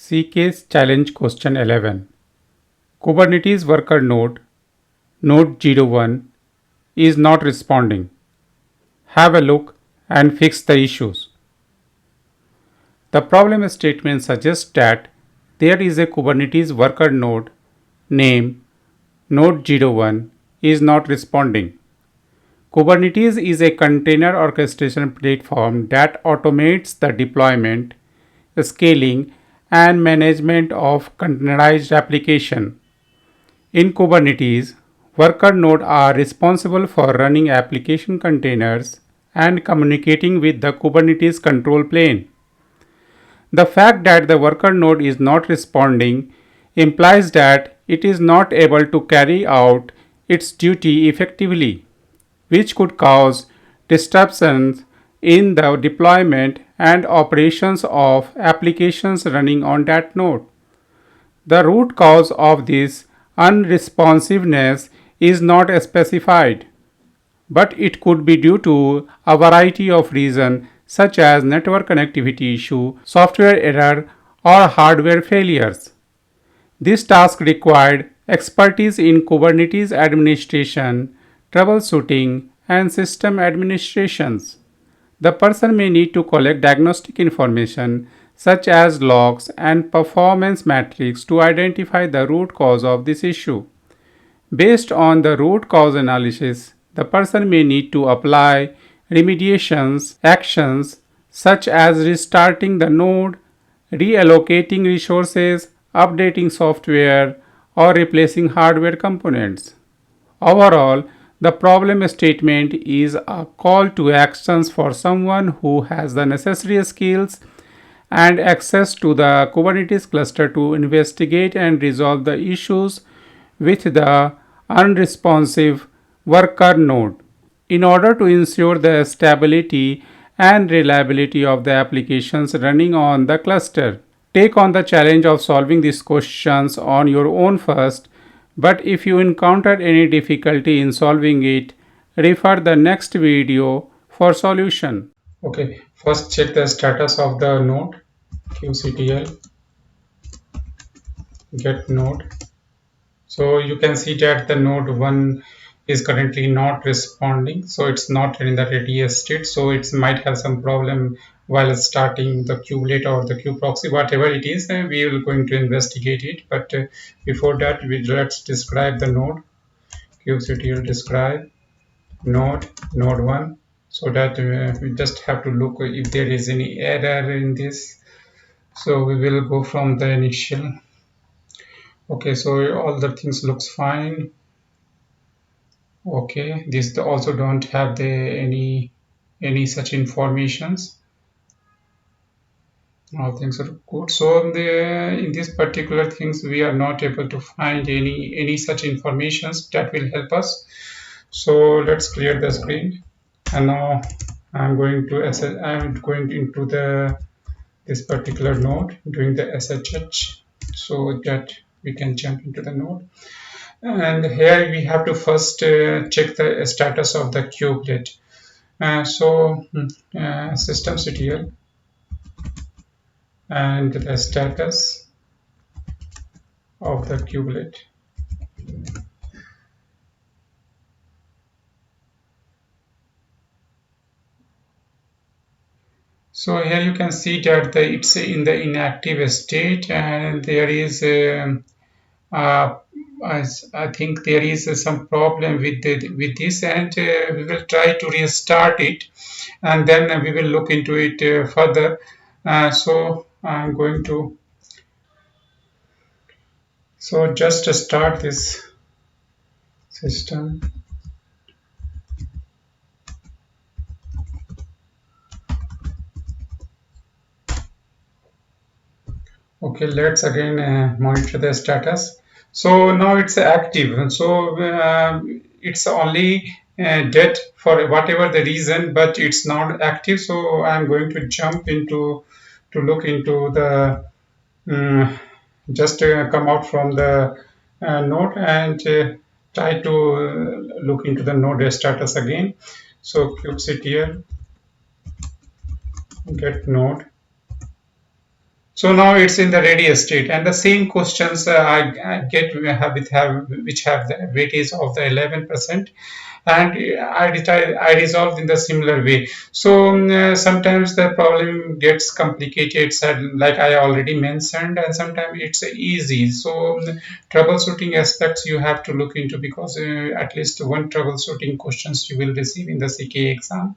CK's Challenge Question 11. Kubernetes worker node 01 is not responding. Have a look and fix the issues. The problem statement suggests that there is a Kubernetes worker node name node 01 is not responding. Kubernetes is a container orchestration platform that automates the deployment, scaling, and management of containerized application. In Kubernetes, worker nodes are responsible for running application containers and communicating with the Kubernetes control plane. The fact that the worker node is not responding implies that it is not able to carry out its duty effectively, which could cause disruptions in the deployment and operations of applications running on that node. The root cause of this unresponsiveness is not specified, but it could be due to a variety of reasons such as network connectivity issue, software error, or hardware failures. This task required expertise in Kubernetes administration, troubleshooting, and system administrations. The person may need to collect diagnostic information such as logs and performance metrics to identify the root cause of this issue. Based on the root cause analysis, the person may need to apply remediations actions such as restarting the node, reallocating resources, updating software, or replacing hardware components. Overall, the problem statement is a call to actions for someone who has the necessary skills and access to the Kubernetes cluster to investigate and resolve the issues with the unresponsive worker node in order to ensure the stability and reliability of the applications running on the cluster. Take on the challenge of solving these questions on your own first, but if you encounter any difficulty in solving it, refer the next video for solution. Okay, first check the status of the node qctl get node. So you can see that the node 1 is currently not responding, so it's not in the ready state, so it might have some problem while starting the kubelet or the kubeproxy, whatever it is. We will going to investigate it, but before that let's describe the node. Kubectl describe node 1, so that we just have to look if there is any error in this. So we will go from the initial. Okay, so all the things looks fine. Okay, this also don't have the any such informations. All things are good. So in these particular things we are not able to find any such informations that will help us. So let's clear the screen, and now I'm going into the this particular node doing the SSH so that we can jump into the node. And here we have to first check the status of the kubelet. Systemctl and the status of the kubelet. So here you can see that it's in the inactive state, and there is I think there is some problem with this, and we will try to restart it, and then we will look into it further. So I'm going to just to start this system. Okay, let's again monitor the status. So now it's active. So it's only dead for whatever the reason, but it's not active. So I'm going to jump into to look into the just come out from the node and try to look into the node status again. So kubectl get node. So now it's in the ready state, and the same questions I get which have the weightage of the 11%, and I resolved in the similar way. So sometimes the problem gets complicated, like I already mentioned, and sometimes it's easy. So troubleshooting aspects you have to look into, because at least one troubleshooting questions you will receive in the CKA exam.